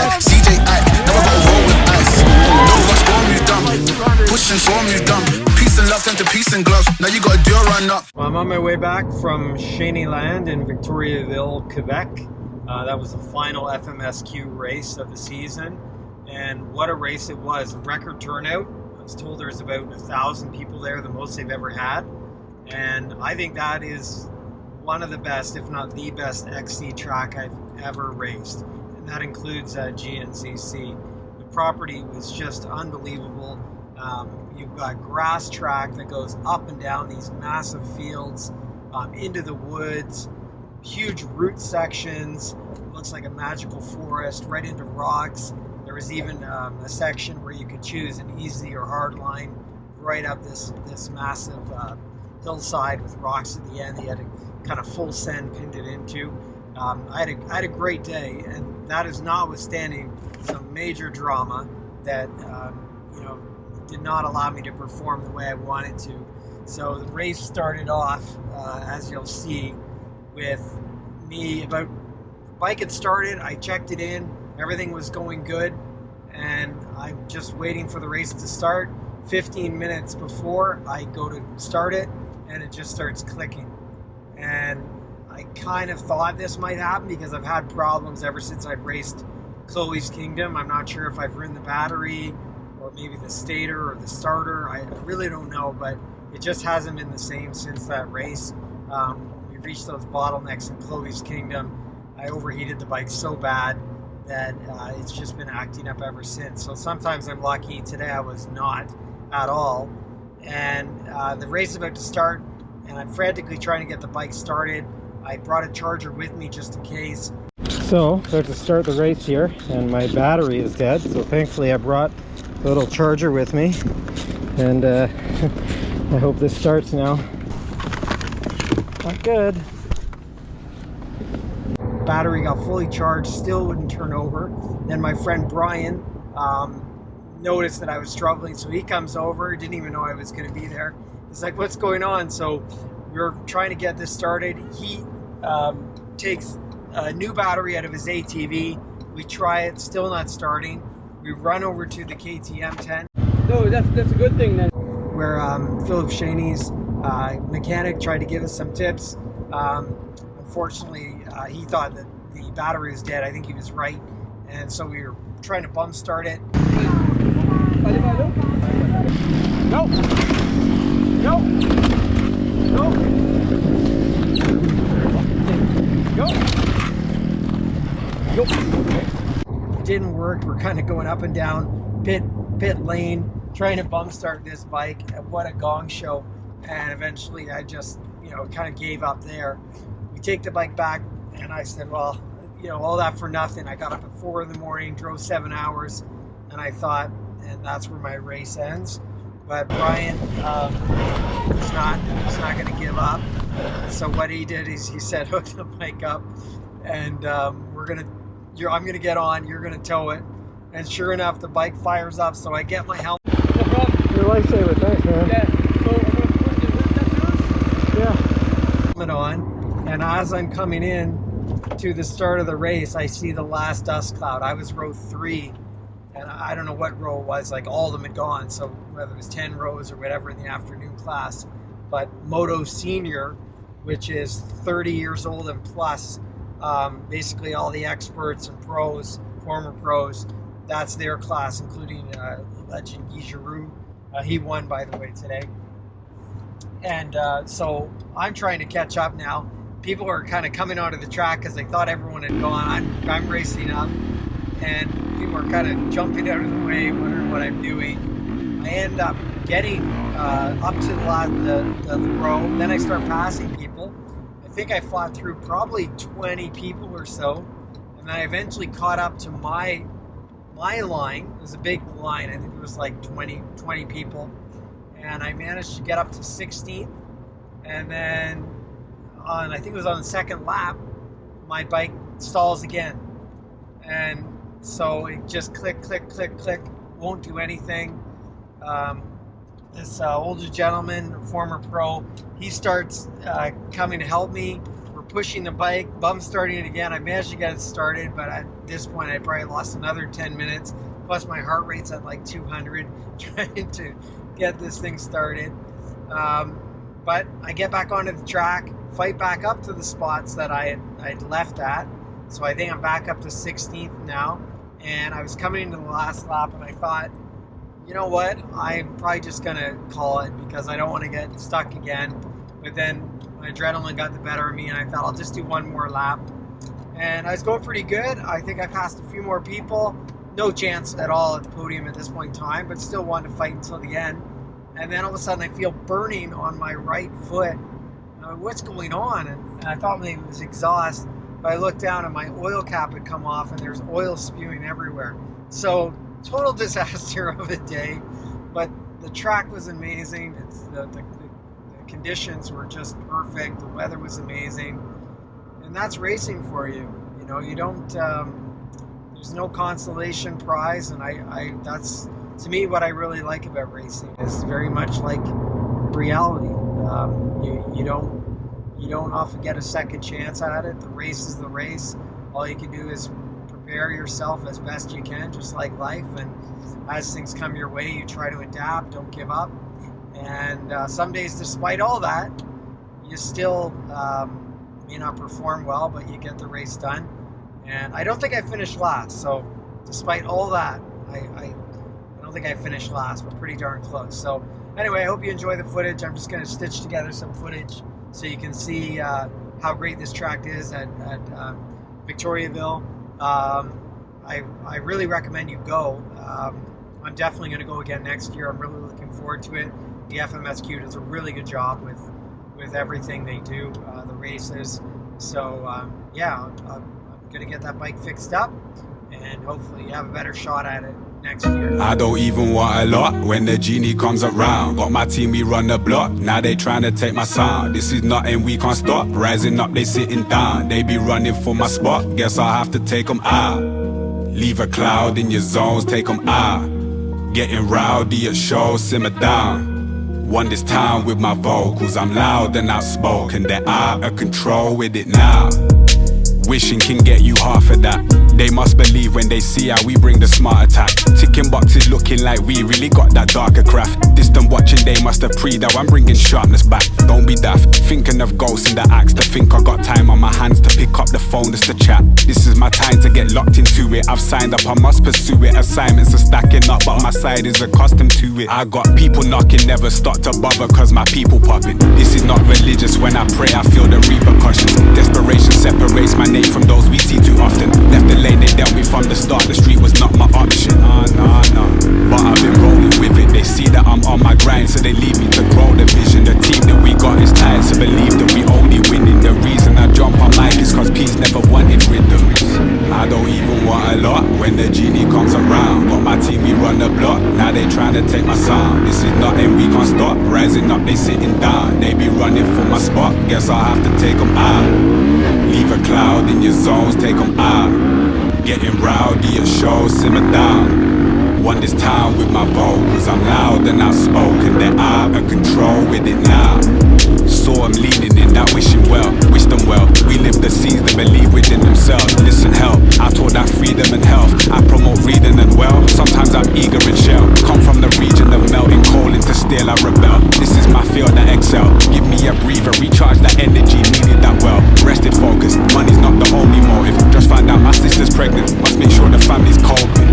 life. CJ I never got roll with ice. No rush, go move dumb. Pushing, so move dumb. Peace and love turned to peace and gloves. Now you gotta do a run up. Well, I'm on my way back from Chaineland in Victoriaville, Quebec. That was the final FMSQ race of the season. And what a race it was. A record turnout. I was told there was about 1,000 people there, the most they've ever had. And I think that is one of the best, if not the best, XC track I've ever raced. And that includes GNCC. The property was just unbelievable. You've got grass track that goes up and down these massive fields, into the woods, huge root sections. It looks like a magical forest, right into rocks. There was even a section where you could choose an easy or hard line right up this massive hillside with rocks at the end. They had a kind of full send pinned it into. I had a great day, and that is notwithstanding some major drama that did not allow me to perform the way I wanted to. So the race started off, as you'll see, with me bike had started. I checked it in, everything was going good, and I'm just waiting for the race to start. 15 minutes before I go to start it, and it just starts clicking. And I kind of thought this might happen because I've had problems ever since I've raced Chloe's Kingdom. I'm not sure if I've ruined the battery or maybe the stator or the starter. I really don't know, but it just hasn't been the same since that race. We reached those bottlenecks in Chloe's Kingdom. I overheated the bike so bad that it's just been acting up ever since. So sometimes I'm lucky. Today I was not at all. And the race is about to start, and I'm frantically trying to get the bike started. I brought a charger with me just in case. So, about to start the race here, and my battery is dead. So thankfully I brought a little charger with me, and I hope this starts now. Not good. Battery got fully charged, still wouldn't turn over. Then my friend Brian noticed that I was struggling, so he comes over, didn't even know I was going to be there. He's like, what's going on? So we're trying to get this started. He takes a new battery out of his ATV. We try it, still not starting. We run over to the KTM tent. No, that's a good thing then. Where Philip Shaney's mechanic tried to give us some tips. Unfortunately, he thought that the battery was dead. I think he was right. And so we were trying to bump start it. No! No! No! Go! Go! Didn't work. We're kind of going up and down pit lane, trying to bump start this bike. What a gong show. And eventually I just, kind of gave up there. We take the bike back, and I said, well, all that for nothing. I got up at 4 in the morning, drove 7 hours, and I thought, and that's where my race ends. But Brian is not going to give up. So what he did is he said, hook the bike up, and I'm going to get on, you're going to tow it. And sure enough, the bike fires up, so I get my helmet. No problem. Your lifesaver, thanks, man. Yeah, so I'm going to put it helmet on, and as I'm coming in to the start of the race, I see the last dust cloud. I was row 3, and I don't know what row it was, like all of them had gone, so whether it was 10 rows or whatever in the afternoon class. But Moto Senior, which is 30 years old and plus, basically all the experts and pros, former pros, that's their class, including legend Guy Giroux. He won, by the way, today. And so I'm trying to catch up now. People are kind of coming out of the track because they thought everyone had gone. I'm racing up, and people are kind of jumping out of the way, wondering what I'm doing. I end up getting up to the row. Then I start passing people. I think I fought through probably 20 people or so, and then I eventually caught up to my line. It was a big line. I think it was like 20 people, and I managed to get up to 16th, and then I think it was on the second lap, my bike stalls again, and so it just click, won't do anything. This older gentleman, former pro, he starts coming to help me. We're pushing the bike, bum starting it again. I managed to get it started, but at this point I probably lost another 10 minutes. Plus my heart rate's at like 200 trying to get this thing started. But I get back onto the track, fight back up to the spots that I'd left at. So I think I'm back up to 16th now. And I was coming into the last lap and I thought, you know what, I'm probably just gonna call it because I don't want to get stuck again. But then my adrenaline got the better of me and I thought I'll just do one more lap. And I was going pretty good. I think I passed a few more people. No chance at all at the podium at this point in time, but still wanted to fight until the end. And then all of a sudden I feel burning on my right foot. What's going on? And I thought maybe it was exhaust, but I looked down and my oil cap had come off and there's oil spewing everywhere. So total disaster of a day, but the track was amazing. It's the conditions were just perfect. The weather was amazing, and that's racing for you. You know, you don't. There's no consolation prize, and I that's to me what I really like about racing. Is very much like reality. You don't often get a second chance at it. The race is the race. All you can do is prepare yourself as best you can, just like life. And as things come your way, you try to adapt. Don't give up. And some days, despite all that, you still may not perform well, but you get the race done. And I don't think I finished last. So despite all that, I don't think I finished last, but pretty darn close. So anyway, I hope you enjoy the footage. I'm just going to stitch together some footage so you can see how great this track is at Victoriaville. I really recommend you go. I'm definitely going to go again next year. I'm really looking forward to it. The FMSQ does a really good job with everything they do, the races. So yeah, I'm going to get that bike fixed up and hopefully have a better shot at it next year. I don't even want a lot when the genie comes around. Got my team, we run the block. Now they trying to take my sound. This is nothing, we can't stop. Rising up, they sitting down. They be running for my spot. Guess I'll have to take them out. Leave a cloud in your zones, take them out. Getting rowdy at shows, simmer down. Won this town with my vocals. I'm loud and outspoken. They're out of control with it now. Wishing can get you half of that. They must believe when they see how we bring the smart attack. Ticking boxes looking like we really got that darker craft. Distant watching, they must have pre that I'm bringing sharpness back. Don't be daft, thinking of ghosts in the axe. To think I got time on my hands to pick up the phone just to chat. This is my time to get locked into it. I've signed up, I must pursue it. Assignments are stacking up, but my side is accustomed to it. I got people knocking, never stop to bother cause my people popping. This is not religious, when I pray I feel the repercussions. Desperation separates my name from those we see too often. Left the lane, they dealt me from the start. The street was not my option. Nah. But I've been rolling with it. They see that I'm on my grind, so they leave me to grow the vision. The team that we got is tight, so believe that we only winning. The reason I jump on mic is cause P's never wanted rhythms. I don't even want a lot when the genie comes around. Got my team, we run the block. Now they trying to take my sound. This is nothing, we can't stop. Rising up, they sitting down. They be running for my spot. Guess I'll have to take them out. Leave a cloud in your zones, take them out. Getting rowdy at shows, simmer down. Won this town with my vocals. I'm loud and outspoken. They're out of control with it now. Saw them leaning in that wishing well. Wish them well. We live the scenes they believe within themselves. Listen, help, I taught that freedom and health. I promote reading and well. Sometimes I'm eager and shell. Come from the region of melting coal into steel, I rebel. This is my field, I excel. Give me a breather, recharge that energy, needed that well. Rested, focused, money's not the only motive. Just found out my sister's pregnant, must make sure the family's coping.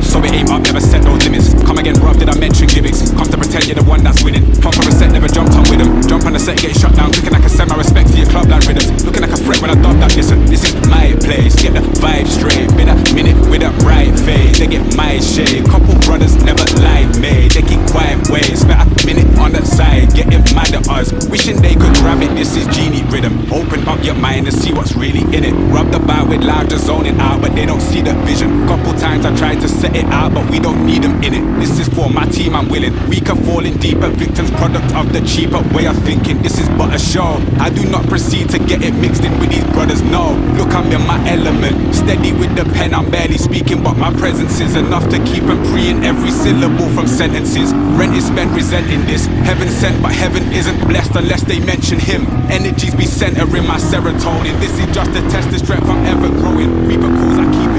So we aim up, never set no limits. Come again, bruv, did I mention gimmicks? Come to pretend you're the one that's winning. Fun for a set, never jumped on with them. Jump on the set, get shut down. Looking like I send my respect to your clubland rhythms. Looking like a threat when I dub that. Listen, this is my place. Get the vibe straight. Been a minute with a right fade. They get my shade. Couple brothers never lied me. They keep quiet ways. Spent a minute on the side. Getting mad at us. Wishing they could grab it. This is genie rhythm. Open up your mind and see what's really in it. Rub the bar with loud, just zoning out, but they don't see the vision. Couple times times I tried to set it out, but we don't need them in it. This is for my team, I'm willing. We can fall in deeper, victims, product of the cheaper way of thinking. This is but a show. I do not proceed to get it mixed in with these brothers, no. Look, I'm in my element, steady with the pen, I'm barely speaking, but my presence is enough to keep them preying every syllable from sentences. Rent is spent resenting this. Heaven sent, but heaven isn't blessed unless they mention him. Energies be centering my serotonin. This is just to test the strength I'm ever growing. Reaper calls, I keep